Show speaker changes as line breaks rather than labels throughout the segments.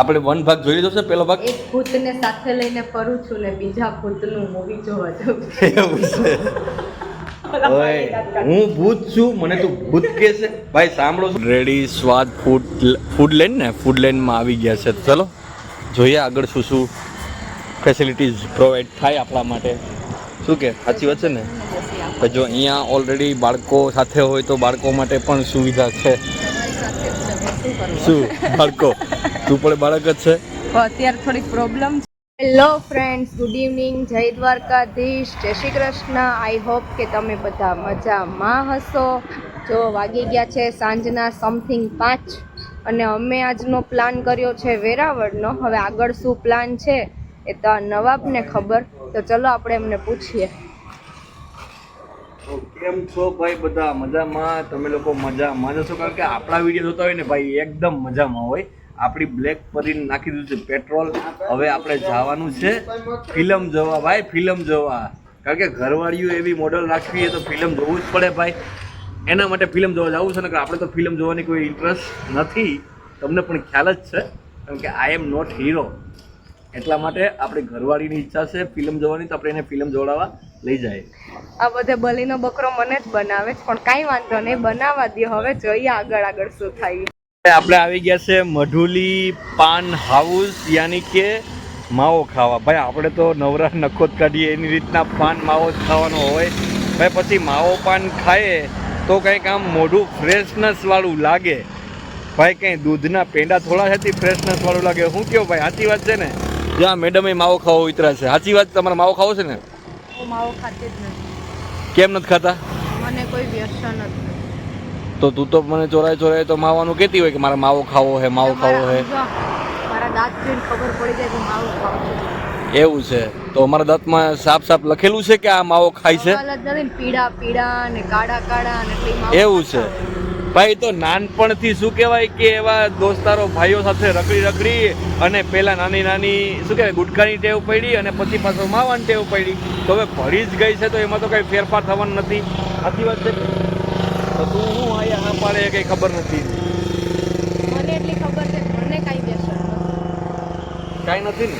આપણે વન ભાગ જોઈ લીધો છે, પહેલો ભાગ.
એક ભૂતને સાથે લઈને ફરું છું ને બીજા ભૂતનું મૂવી જોવા જાઉં
એવું છે. ઓય હું ભૂત છું, મને તું ભૂત કહે છે? ભાઈ સાંભળો, રેડી સ્વાદ ફૂડ લેન ને ફૂડ લેનમાં આવી ગયા છે. ચલો જોઈએ આગળ શું શું ફેસિલિટીઝ પ્રોવાઈડ થાય આપણા માટે. શું કે સાચી વાત છે ને? તો જો અહીંયા ઓલરેડી બાળકો સાથે હોય તો બાળકો માટે પણ સુવિધા છે. શું બાળકો તું પણ બાળક જ છે?
અત્યારે થોડીક પ્રોબ્લેમ છે. હેલો ફ્રેન્ડ્સ, ગુડ ઇવનિંગ, જય દ્વારકાધીશ, જય શ્રી કૃષ્ણ. આઈ હોપ કે તમે બધા મજામાં હશો. જો વાગી ગયા છે સાંજના સમથિંગ 5 અને અમે આજનો પ્લાન કર્યો છે વેરાવળનો. હવે આગળ શું પ્લાન છે એ તો નવાબને ખબર, તો ચલો આપણે એમને પૂછીએ.
કેમ છો ભાઈ? બધા મજામાં? તમે લોકો મજામાં જ છો? કારણ કે આપણા વિડીયો જોતા હોય ને ભાઈ એકદમ મજામાં હોય. આપણી બ્લેક પરીને નાખી દીધું છે પેટ્રોલ. હવે આપણે જવાનું છે ફિલ્મ જોવા ભાઈ, ફિલ્મ જોવા. કારણ કે ઘરવાળીઓ એવી મોડલ રાખવી હોય તો ફિલ્મ જોવું જ પડે ભાઈ. એના માટે ફિલ્મ જોવા જવું છે ને. આપણે તો ફિલ્મ જોવાની કોઈ ઇન્ટરેસ્ટ નથી, તમને પણ ખ્યાલ જ છે. કારણ કે આઈ એમ નોટ હીરો. એટલા માટે આપણી ઘરવાળીની ઈચ્છા છે ફિલ્મ જોવાની, તો આપણે એને ફિલ્મ જોડાવા લઈ જાય.
આ બધે બલીનો બકરો મને જ બનાવે છે, પણ કાંઈ વાંધો નહીં, બનાવવા દો. હવે જોઈએ આગળ શું થાય.
આપણે આવી ગયા છે મઢુલી પાન હાઉસ, યાની કે માવો ખાવા. ભાઈ આપણે તો નવરા નખોત કાઢીએ એની રીતના પાન માવો જ ખાવાનો હોય ભાઈ. પછી માવો પાન ખાઈએ તો કંઈક આમ મોઢું ફ્રેશનેસ વાળું લાગે ભાઈ. કંઈ દૂધના પેંડા થોડા છે ફ્રેશનેસ વાળું લાગે. શું કહો ભાઈ, સાચી વાત છે ને? જ્યાં મેડમે માવો ખાવો ઉતરા છે. સાચી વાત, તમારે માવો ખાવો છે ને?
હું માવો ખાતી જ નથી.
કેમ નથી ખાતા?
મને કોઈ વ્યસન જ નથી.
તો તું તો મને ચોરાય તો માવાનું કહેતી હોય કે મારે માવો ખાવો હે, માવો ખાવો હે.
મારા દાંત જોઈને ખબર પડી જાય કે માવો ખાવો છે.
એવું છે? તો અમારા દાંતમાં સાફ લખેલું છે કે આ માવો ખાય છે?
પીળા ને કાળા ને
એવું છે ભાઈ. તો નાનપણથી શું કહેવાય કે એવા દોસ્તારો ભાઈઓ સાથે રખડી અને પેલા નાની શું કહેવાય ગુટખાની ટેવ પડી અને પછી પાછો માવાની ટેવ પડી. તો હવે ભળી જ ગઈ છે તો એમાં તો કઈ ફેરફાર થવાનું નથી. સાચી વાત છે? તો તું હું આયા હા પાડે કઈ ખબર નથી.
મને એટલી ખબર છે, મને કાંઈ વ્યસન નથી.
કાંઈ નથી ને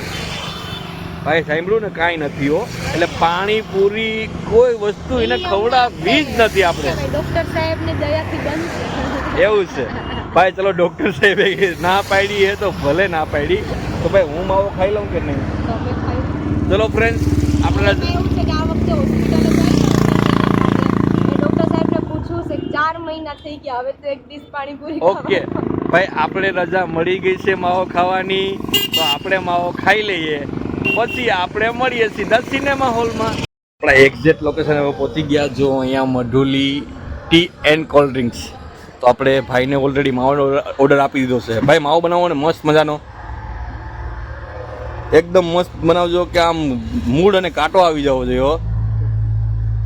ભાઈ? સાંભળ્યું ને, કાંઈ નથી હો. એટલે પાણીપુરી કોઈ વસ્તુ એને ખવડાવવી જ નથી આપણે.
ડોક્ટર સાહેબની દયાથી બંધ છે.
એવું છે ભાઈ? ચલો ડોક્ટર સાહેબે ના પાડી હે તો ભલે ના પાડી, તો ભાઈ હું માવો ખાઈ લઉં કે નહીં?
તમે ખાઈ.
ચલો ફ્રેન્ડ્સ, આપણે
એવું છે કે આ વખતે હોસ્પિટલે ડોક્ટર સાહેબને પૂછ્યું છે 4 મહિના થઈ ગયા, હવે તો એક ડીશ પાણીપુરી.
ઓકે ભાઈ, આપણે રજા મળી ગઈ છે માવો ખાવાની, તો આપણે માવો ખાઈ લઈએ, પછી આપણે મળીએ સીધા સિનેમા હોલમાં. આપણા એક્ઝેક્ટ લોકેશન હવે પહોંચી ગયા. જો અહીંયા મઢુલી ટી એન્ડ કોલ્ડ ડ્રિંક્સ. તો આપણે ભાઈને ઓલરેડી માવાનો ઓર્ડર આપી દીધો છે. ભાઈ માવો બનાવો ને મસ્ત મજાનો, એકદમ મસ્ત બનાવજો કે આમ મૂડ અને કાંટો આવી જવો જોઈએ.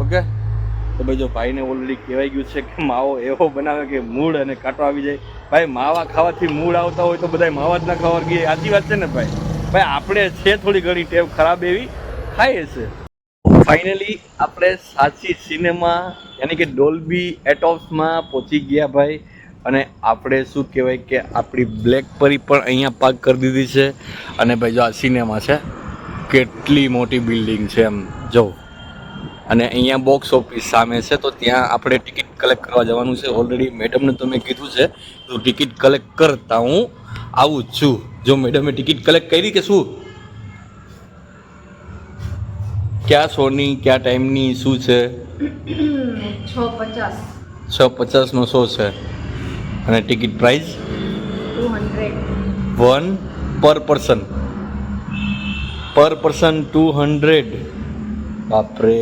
ઓકે, તો ભાઈ જો ભાઈને ઓલરેડી કહેવાય ગયું છે કે માવો એવો બનાવે કે મૂડ અને કાંટો આવી જાય. ભાઈ માવા ખાવાથી મૂડ આવતા હોય તો બધા માવા જ ના ખાવા ગઈએ. સાચી વાત છે ને ભાઈ? ભાઈ આપણે છે થોડી ઘણી ટેવ ખરાબ એવી ખાઈએ છે. ફાઇનલી આપણે સાચી સિનેમા યાની કે ડોલ્બી એટોમ્સમાં પહોંચી ગયા ભાઈ. અને આપણે શું કહેવાય કે આપણી બ્લેક પરી પણ અહીંયા પાર્ક કરી દીધી છે. અને ભાઈ જો આ સિનેમા છે, કેટલી મોટી બિલ્ડિંગ છે એમ જો. અને અહીંયા બોક્સ ઓફિસ સામે છે, તો ત્યાં આપણે ટિકિટ કલેક્ટ કરવા જવાનું છે. ઓલરેડી મેડમને તો મેં કીધું છે તો ટિકિટ કલેક્ટ કરતા હું આવું જ છું. જો મેડમે ટિકિટ કલેક્ટ કરી કે શું? ક્યાં શોની, ક્યાં ટાઈમની, શું છે?
6:50.
6:50 શો છે. અને ટિકિટ પ્રાઇસ
200.
1 પર પર્સન 200. બાપરે,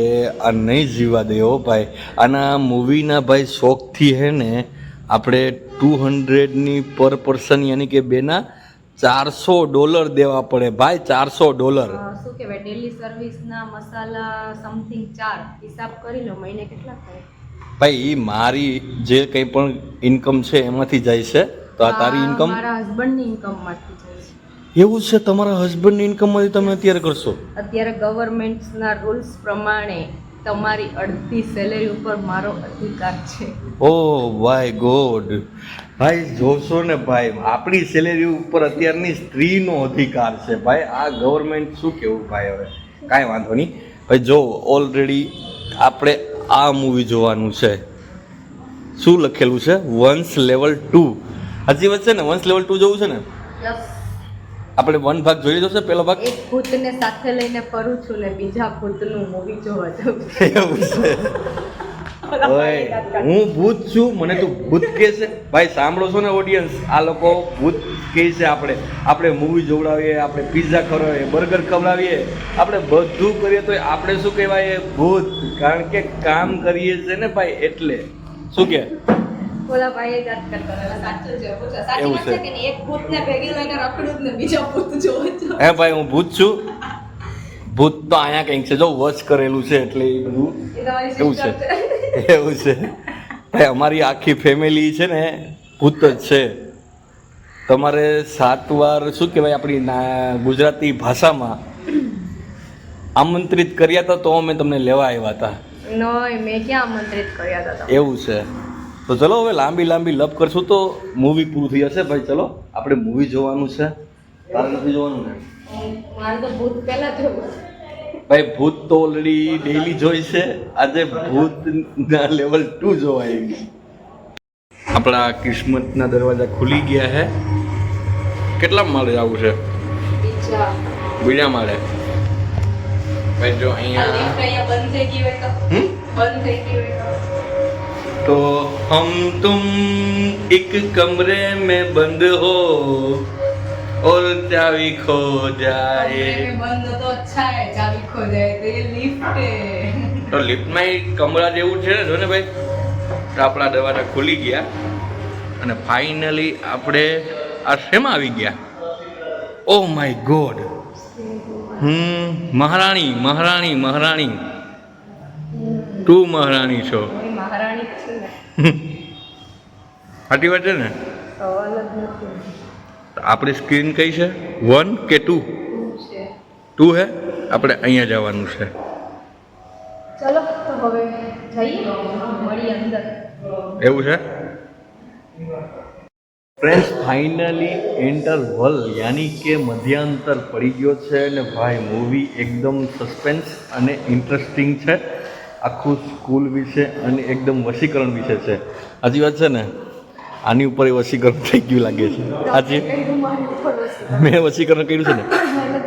આ નહીં જીવા દે હો ભાઈ. આના મૂવીના ભાઈ શોખથી હે ને આપણે 200ની પર પર્સન યાની કે બેના $400 દેવા પડે ભાઈ. $400.
શું કહેવાય, ડેલી સર્વિસના મસાલા સમથિંગ 4 હિસાબ કરી લો, મહિને કેટલા થાય?
ભાઈ એ મારી જે કંઈ પણ ઇન્કમ છે એમાંથી જાય છે. તો આ તારી ઇન્કમ?
મારા હસબન્ડની ઇન્કમમાંથી જાય છે.
એવું છે? તમારા હસબન્ડની ઇન્કમમાંથી તમે અત્યારે કરશો?
અત્યારે ગવર્મેન્ટના રૂલ્સ પ્રમાણે તમારી અડધી સેલેરી ઉપર મારો અધિકાર છે.
ઓ માય ગોડ ભાઈ જોશો ને ભાઈ, આપણી સેલેરી ઉપર અત્યારની સ્ત્રીનો અધિકાર છે ભાઈ. આ ગવર્મેન્ટ શું કેવું ભાઈ. હવે કાંઈ વાંધો નહીં ભાઈ. જો ઓલરેડી આપણે આ મૂવી જોવાનું છે. શું લખેલું છે? વંશ લેવલ 2. હજી વચ્ચે ને વંશ લેવલ 2 જોવું છે ને? આપણે 1 ભાગ જોઈ લીધો છે, પહેલો ભાગ.
એક ભૂતને સાથે લઈને ફરું છું ને બીજા ભૂતનું મૂવી જોવા જાઉં
એવું છે. ઓય હું ભૂત છું, મને તું ભૂત કહે છે ભાઈ? સાંભળો છો ને ઓડિયન્સ, આ લોકો ભૂત કહે છે. આપણે મૂવી જોવડાવીએ, આપણે પિઝા ખવડાવીએ, બર્ગર ખવડાવીએ, આપણે બધું કરીએ તો આપણે શું કહેવાય? ભૂત. કારણ કે કામ કરીએ છે ને ભાઈ, એટલે. શું કે
ઓલા ભાઈએ વાત કરતા હતા, સાચું છે. સાચી
એવું
વાત
છે.
છે કે નહીં? એક ભૂતને ભેગી લઈને રખડું જ ને બીજા ભૂત જોવા જાઉં.
હે ભાઈ, હું ભૂત છું? ભૂત તો અહીંયા કંઈક છે, જો વોચ કરેલું છે એટલે એ બધું
એ તમારી
એવું
sister
છે. એવું છે ભાઈ. અમારી આખી ફેમિલી છે ને ભૂત જ છે. તમારે 7 વાર શું કહેવાય આપણી ગુજરાતી ભાષામાં આમંત્રિત કર્યા હતા, તો અમે તમને લેવા આવ્યા હતા.
નહીં, મેં ક્યાં આમંત્રિત કર્યા હતા તમને?
એવું છે. તો ચલો હવે લાંબી લપ કરશું તો મૂવી પૂરું થઈ જશે ભાઈ. ચલો આપણે મૂવી જોવાનું છે. તારે નથી જોવાનું ને?
મારે તો ભૂત પહેલા જોવું છે.
ભાઈ ભૂત તો ઓલરેડી ડેઈલી જોઈ છે. આજે ભૂતના લેવલ 2 જોવા આવી. આપણા કિસ્મતના દરવાજા ખુલી ગયા છે. કેટલા માળે જવું છે? બીજા માળે. ભાઈ જો અહીંયા
બંધ થઈ ગઈ હોય તો બંધ થઈ ગઈ હોય
तो हम तुम एक कमरे में बंद हो और चाबी खो जाए.
બંધ તો અચ્છા હે, ચાબી ખો જાય તો એ લિફ્ટ હે.
તો લિફ્ટમાં કમરા જેવું છે ને, જો ને ભાઈ. તો આપણા દરવાજા ખુલી ગયા અને ફાઇનલી આપણે આ શેમાં આવી ગયા? Oh my God. મહારાણી તું મહારાણી છો.
મહારાણી છું ને,
સાચી વાત છે ને?
સવાલ જ નથી.
આપણી સ્ક્રીન કઈ છે? 1 કે 2?
છે
2 હે. આપણે અહીંયા જવાનું છે.
ચલો તો હવે જઈએ, મળી અંદર.
એવું છે ફ્રેન્ડ્સ. ફાઇનલી ઇન્ટરવલ યાની કે મધ્યાંતર પડી ગયો છે અને ભાઈ મૂવી એકદમ સસ્પેન્સ અને ઇન્ટરેસ્ટિંગ છે. આખું સ્કૂલ વિશે અને એકદમ વશીકરણ વિશે છે. સાચી વાત છે ને? આની ઉપર વશીકરણ થઈ ગયું લાગે છે. આજે મેં વશીકરણ કર્યું છે ને.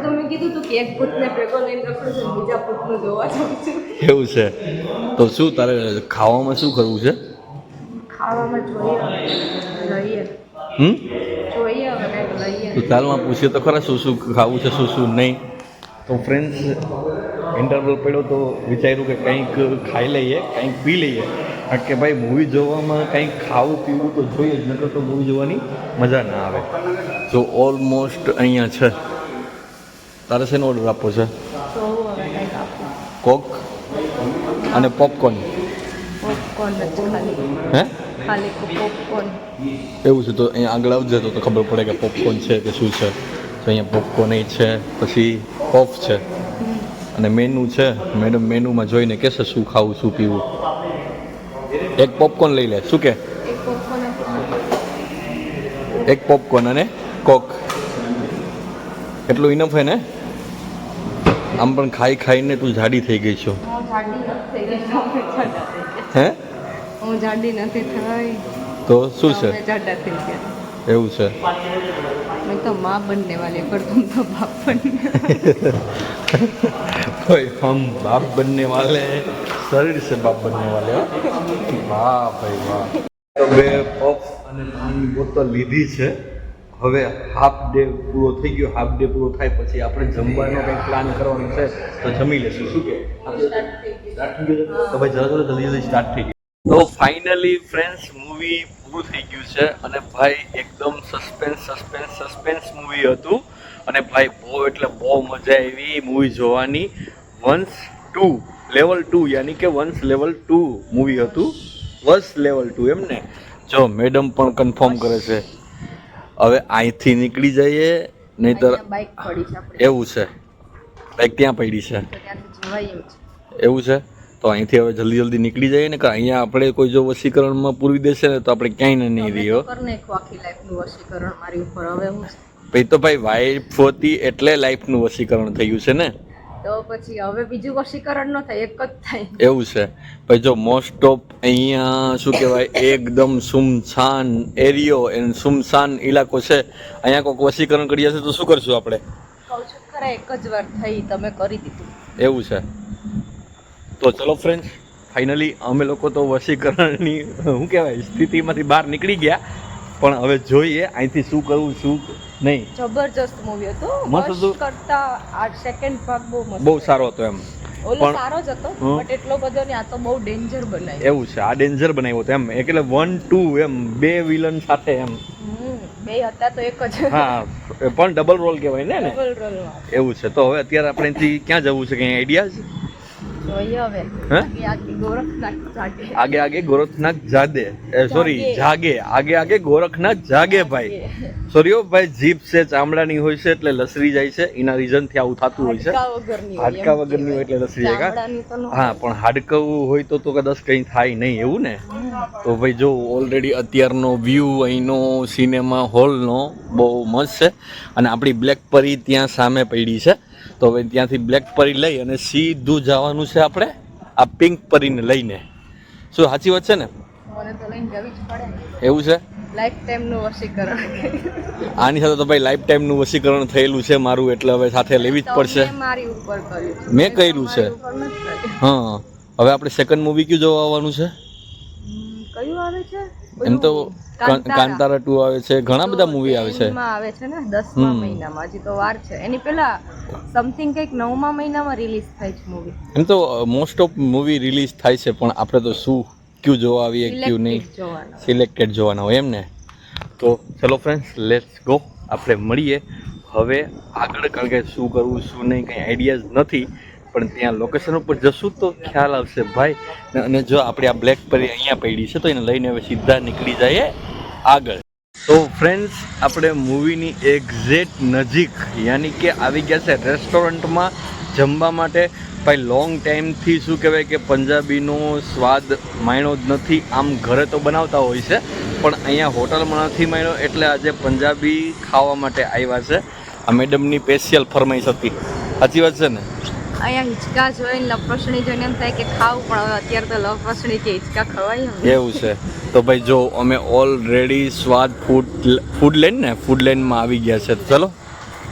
તમે કીધું તું કે એક ભૂતને ભેગો લઈને રખડું છું, બીજા ભૂતનું જોવા જાઉં છું.
એવું છે. તો શું તારે ખાવામાં શું કરવું છે?
ખાવામાં જોઈએ લઈએ. જોઈએ હવે કંઈક લઈએ.
તો ચાલમાં પૂછીએ તો ખરા શું શું ખાવું છે, શું શું નહીં. તો ફ્રેન્ડ્સ ઇન્ટરવલ પડ્યો તો વિચાર્યું કે કંઈક ખાઈ લઈએ, કંઈક પી લઈએ. કારણ કે ભાઈ મૂવી જોવામાં કંઈક ખાવું પીવું તો જોઈએ જ, નકર તો મૂવી જોવાની મજા ના આવે. તો ઓલમોસ્ટ અહીંયા છે. તારે શેનો ઓર્ડર આપવો છે?
તો હવે કંઈક આપું.
કોક અને પોપકોર્ન.
પોપકોર્ન જ ખાલી.
હે?
ખાલી પોપકોર્ન.
એવું છે. તો અહીંયા આગળ આવજે તો ખબર પડે કે પોપકોર્ન છે કે શું છે. તો અહીંયા પોપકોર્ન છે, પછી પોપ છે અને મેનુ છે. મેડમ મેનુમાં જોઈને કહેશે શું ખાવું શું પીવું. એક પોપકોર્ન લઈ લે. શું કે?
એક પોપકોર્ન આપો.
એક પોપકોર્ન અને કોક. એટલું ઇનફ હે ને? આમ પણ ખાઈને તું જાડી થઈ ગઈ છો.
હું જાડી નથી થઈ ગઈ. તમે જાડા થઈ ગયા.
હે?
હું જાડી નથી થઈ.
તો શું છે?
તમે જાડા થઈ ગયા.
એવું છે.
मैं तो माँ बनने वाली पर तुम तो बाप बनने
भाई हम बाप बनने वाले हैं, शरीर से बाप बनने वाले हो. वाह भाई वाह. તો બે પફ અને પાણીની બોટલ લીધી છે. હવે હાફ ડે પૂરો થઈ ગયો. હાફ ડે પૂરો થાય પછી આપણે જમવાનો કંઈક પ્લાન કરવાનો છે તો જમી લેશું. શું કે સ્ટાર્ટ થઈ ગયું? તો ભાઈ જરા જલ્દી સ્ટાર્ટ થઈ ગયું. તો ફાઇનલી ફ્રેન્ડ્સ મૂવી પૂરું થઈ ગયું છે અને ભાઈ એકદમ સસ્પેન્સ મૂવી હતું અને ભાઈ બહુ એટલે બહુ મજા આવી મૂવી જોવાની. વંશ 2 લેવલ 2 યાની કે વંશ લેવલ 2 મૂવી હતું. વંશ લેવલ 2 એમ ને? જો મેડમ પણ કન્ફર્મ કરે છે. હવે અહીંથી નીકળી જઈએ નહીંતર
બાઇક પડી છે આપણે.
એવું છે. બાઇક ત્યાં પડી છે.
તો ત્યાંથી જવાય એમ છે.
એવું છે. તો તો અહીંથી હવે જલ્દી જલ્દી નીકળી જઈએ ને, કે અહીંયા આપણે કોઈ જો વશીકરણમાં પૂરી દેશે ને તો આપણે ક્યાંય નહીં રહીએ.
આખી લાઈફનું વશીકરણ મારી ઉપર હવે હું
પછી તો ભાઈ વાઈફ હતી એટલે લાઈફનું વશીકરણ થયું છે ને.
તો પછી હવે બીજું વશીકરણ ન થાય, એક જ થાય.
એવું છે. પછી જો મોસ્ટ ઓફ અહીંયા શું કહેવાય એકદમ સુમસાન એરિયો એન્ડ સુમસાન ઇલાકો છે. અહીંયા કોઈક વશીકરણ કરી હશે તો શું કરશું આપણે?
કહું છું ખરા, એક જ વાર થઈ, તમે કરી દીધું.
એવું છે. તો ચલો ફ્રેન્ડ્સ, ફાઇનલી અમે લોકો તો વશીકરણની શું કહેવાય સ્થિતિમાંથી બહાર નીકળી ગયા. પણ હવે જોઈએ અહીંથી શું કરવું શું નહીં.
જબરજસ્ત મૂવી હતો.
મસ્ત હતું.
કરતા આ સેકન્ડ ભાગ
બહુ સારો હતો એમ.
ઓલો સારો જ હતો બટ એટલો બધો ને આ તો બહુ ડેન્જર બનાવ્યો.
એવું છે, આ ડેન્જર બનાવ્યો હતો એમ. એટલે 1 2 એમ બે વિલન સાથે એમ.
બે હતા તો એક જ.
હા, પણ ડબલ રોલ કહેવાય ને.
ડબલ રોલમાં
એવું છે. તો હવે અત્યારે આપણે અહીંથી ક્યાં જવું છે, કઈ આઈડિયા છે?
જોઈએ હવે.
હે?
આગે ગોરખનાથ જાગે.
આગે આગે ગોરખનાથ જાગે. સોરી, જાગે. આગે આગે ગોરખનાથ જાગે ભાઈ. સોરી હો ભાઈ, જીભ છે ચામડાની હોય છે એટલે લસરી જાય છે. એના રીઝન થી આવું થતું હોય છે. હાડકા વગરની હોય એટલે લસરી જાય. હા, પણ હાડકું હોય તો કદાચ કંઈ થાય નહીં એવું ને. તો ભાઈ જો ઓલરેડી અત્યારનો વ્યૂ અહીંનો સિનેમા હોલનો બહુ મસ્ત છે. અને આપણી બ્લેક પરી ત્યાં સામે પડી છે. તો હવે ત્યાંથી બ્લેક પરી લઈ અને સીધું જવાનું છે આપણે આ પિંક પરીને લઈને. શું સાચી વાત છે ને?
મને તો લઈને જવી જ પડે.
એવું છે.
લાઈફ ટાઈમનું વશીકરણ.
આની સાથે તો ભાઈ લાઈફ ટાઈમનું વશીકરણ થયેલું છે મારું, એટલે હવે સાથે લેવી જ પડશે.
મારી ઉપર કર્યું.
મેં કર્યું છે. હા, હવે આપણે સેકન્ડ મૂવી કયું જોવા આવવાનું છે?
કયું આવે છે?
એમ તો કાંતારા 2 આવે છે, ઘણા બધા મૂવી આવે છે.
આવે છે ને 10મા મહિનામાં, હજી તો વાર છે. એની પહેલા સમથિંગ કંઈક 9મા મહિનામાં રિલીઝ થાય છે મૂવી.
એમ તો મોસ્ટ ઓફ મૂવી રિલીઝ થાય છે, પણ આપણે તો શું ક્યુ જોવા આવીએ ક્યુ નહીં, સિલેક્ટેડ જોવાના હોય એમ ને. તો ચલો ફ્રેન્ડ્સ, લેટ્સ ગો. આપણે મળીએ હવે આગળ, કારણ કે શું કરવું શું નહીં કંઈ આઈડિયા જ નથી. પણ ત્યાં લોકેશન ઉપર જશું તો ખ્યાલ આવશે ભાઈ. અને જો આપણે આ બ્લેક પરી અહીંયા પડી છે તો એને લઈને હવે સીધા નીકળી જઈએ આગળ. તો ફ્રેન્ડ્સ, આપણે મૂવીની એક્ઝેક્ટ નજીક યાની કે આવી ગયા છે રેસ્ટોરન્ટમાં જમવા માટે. ભાઈ લોંગ ટાઈમથી શું કહેવાય કે પંજાબીનો સ્વાદ માણ્યો જ નથી. આમ ઘરે તો બનાવતા હોય છે પણ અહીંયા હોટલમાં નથી માણ્યો, એટલે આજે પંજાબી ખાવા માટે આવ્યા છે. આ મેડમની સ્પેશિયલ ફરમાઈશ હતી. સાચી વાત છે ને?
અહીંયા હિંચકા જોઈને લપસણી જોઈને એમ થાય કે ખાવું, પણ હવે અત્યારે તો લપસણી કે હિંચકા ખવાય
એવું છે. તો ભાઈ જો અમે ઓલરેડી સ્વાદ ફૂડ લેનમાં આવી ગયા છે. ચલો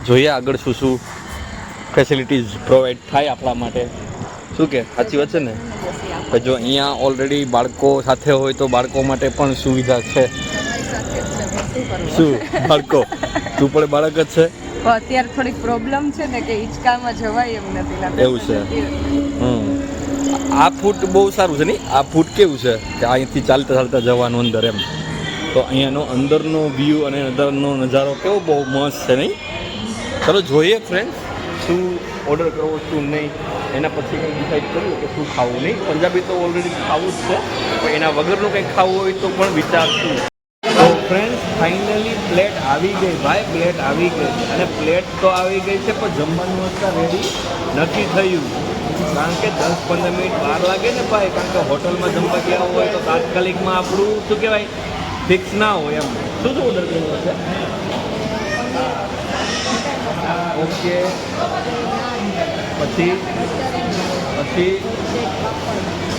જોઈએ આગળ શું શું ફેસિલિટીઝ પ્રોવાઈડ થાય આપણા માટે. શું કે સાચી વાત છે ને? જો અહીંયા ઓલરેડી બાળકો સાથે હોય તો બાળકો માટે પણ સુવિધા છે. શું બાળકો? તું પણ બાળક જ છે?
અત્યારે થોડીક પ્રોબ્લેમ છે ને કે હિંચકામાં જવાય એમ નથી.
એવું છે. આ ફૂટ બહુ સારું છે નહીં? આ ફૂટ કેવું છે કે અહીંથી ચાલતા ચાલતા જવાનું અંદર એમ. તો અહીંયાનો અંદરનો વ્યૂ અને અંદરનો નજારો કેવો બહુ મસ્ત છે નહીં? ચલો જોઈએ ફ્રેન્ડ શું ઓર્ડર કરવો શું નહીં, એના પછી કંઈ ડિસાઈડ કરીએ કે શું ખાવું નહીં. પંજાબી તો ઓલરેડી ખાવું જ છે, પણ એના વગરનું કંઈક ખાવું હોય તો પણ વિચારશું. તો ફ્રેન્ડ્સ ફાઇનલી પ્લેટ આવી ગઈ ભાઈ, પ્લેટ આવી ગઈ. અને પ્લેટ તો આવી ગઈ છે પણ જમવાનું અત્યારે રેડી નથી થયું, કારણ કે 10-15 મિનિટ વાર લાગે ને ભાઈ. કારણ કે હોટલમાં જમવા ગયા હોય તો તાત્કાલિકમાં આપણું શું કહેવાય ફિક્સ ના હોય એમ. શું શું ઓર્ડર કરવો છે? ઓકે, પછી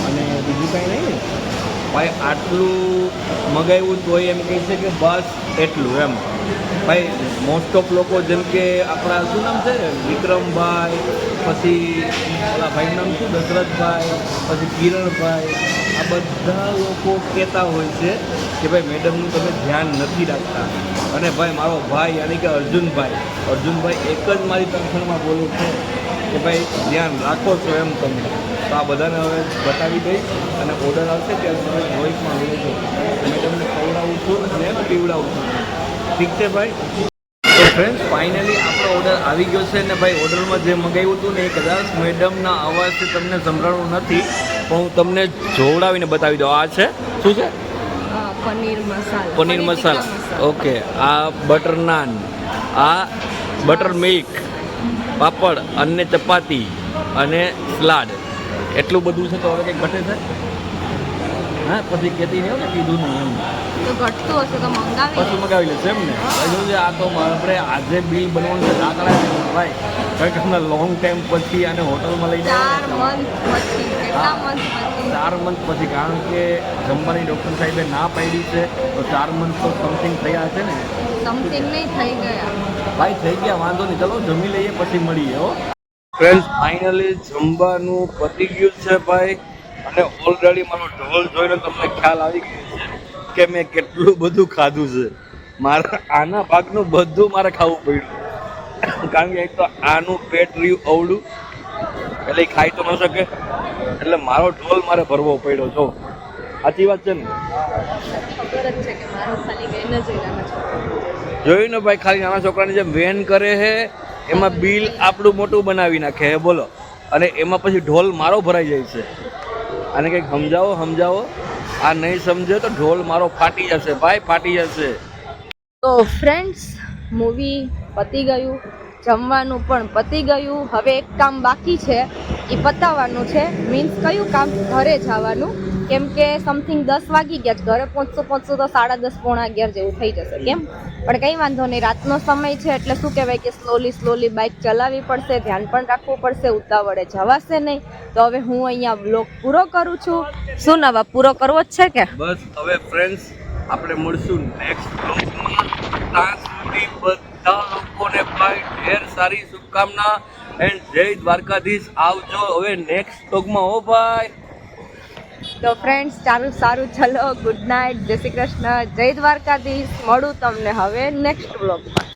અને બીજું કાંઈ નહીં ને ભાઈ? આટલું મગાવ્યું તો એમ કહે છે કે બસ એટલું એમ. ભાઈ મોસ્ટ ઓફ લોકો જેમ કે આપણા શું નામ છે વિક્રમભાઈ, પછી ઓલા ભાઈનું નામ શું દશરથભાઈ, પછી કિરણભાઈ, આ બધા લોકો કહેતા હોય છે કે ભાઈ મેડમનું તમે ધ્યાન નથી રાખતા. અને ભાઈ મારો ભાઈ યાની કે અર્જુનભાઈ એક જ મારી તરફેણમાં બોલું છું કે ભાઈ ધ્યાન રાખો છો એમ તમે. તો આ બધાને હવે બતાવી દઈશ અને ઓર્ડર આવશે ત્યાં સુધી વોઇસમાં લેજો. મેડમને ખવડાવું છું અને પીવડાવું છું. ઠીક છે ભાઈ? તો ફ્રેન્ડ્સ ફાઇનલી આપણો ઓર્ડર આવી ગયો છે. ને ભાઈ ઓર્ડરમાં જે મંગાવ્યું હતું ને એ કદાચ મેડમના અવાજથી તમને સંભળાણું નથી, પણ હું તમને જોવડાવીને બતાવી દઉં. આ છે શું છે? પનીર મસાલા. ઓકે, આ બટર નાન, આ બટર મિલ્ક, પાપડ અને ચપાતી અને સલાડ. એટલું બધું છે તો હવે કંઈક ઘટે છે? હા પછી કહેતી નહીં ને કીધું નહીં એમ
તો ઘટતું હશે તો મંગાવી
પછી મગાવી લેશે એમ ને ભાઈ જોજે આ તો આપણે આજે બિલ બનવાનું છે દાખલા ભાઈ કારણ કે હમણાં લોંગ ટાઈમ પછી આને હોટલમાં લઈ
4 મંથ પછી કેટલા મંથ પછી
4 મંથ પછી કારણ કે જમવાની ડૉક્ટર સાહેબે ના પાડી છે તો 4 મંથ તો સમથિંગ થયા હશે ને
સમથિંગ નહીં થઈ ગયા
ભાઈ થઈ ગયા વાંધો નહીં ચલો જમી લઈએ પછી મળીએ હો ફ્રેન્ડ્સ ફાઇનલી જમવાનું પતી ગયું છે ભાઈ અને ઓલરેડી મારો ઢોલ જોઈને તમને ખ્યાલ આવી ગયો છે કે મેં કેટલું બધું ખાધું છે મારા આના ભાગનું બધું મારે ખાવું પડ્યું કારણ કે એક તો આનું પેટ રહ્યું અવળું એટલે એ ખાઈ તો ન શકે એટલે મારો ઢોલ મારે ભરવો પડ્યો જો સાચી વાત છે ને
ખબર જ છે કે મારો ખાલી બેન જ નાના છોકરા
જોયું ને ભાઈ ખાલી નાના છોકરાની જેમ વેન કરે છે એમાં બિલ આપણું મોટું બનાવી નાખે હે બોલો અને એમાં પછી ઢોલ મારો ભરાઈ જાય છે આને કંઈક સમજાવો આ નહીં સમજે તો ઢોલ મારો ફાટી જશે ભાઈ ફાટી જશે
તો ફ્રેન્ડ્સ મૂવી પતી ગયું જમવાનું પણ પતી ગયું હવે એક કામ બાકી છે એ પતાવવાનું છે મીન્સ કયું કામ ઘરે જવાનું કેમ કે સમથિંગ 10 વાગી ગયા છે ઘરે પહોંચતો તો 10:30 પોણા 11 જેવું થઈ જશે કેમ પણ કંઈ વાંધો નહીં રાતનો સમય છે એટલે શું કહેવાય કે સ્લોલી બાઇક ચલાવવી પડશે ધ્યાન પણ રાખવું પડશે ઉતાવળે જવાશે નહીં તો હવે હું અહીંયા બ્લોગ પૂરો કરું છું શું નવા પૂરો કરવો જ છે કે
બસ હવે ફ્રેન્ડ્સ આપણે મળશું નેક્સ્ટ બ્લોગમાં ત્યાં સુધી બધા લોકોને ભાઈ ઢેર સારી શુભકામના એન્ડ જય દ્વારકાધીશ આવજો હવે નેક્સ્ટ બ્લોગમાં હો ભાઈ
તો ફ્રેન્ડ્સ સારું ચલો ગુડ નાઇટ જય શ્રી કૃષ્ણ જય દ્વારકાધીશ મળું તમને હવે નેક્સ્ટ બ્લોગમાં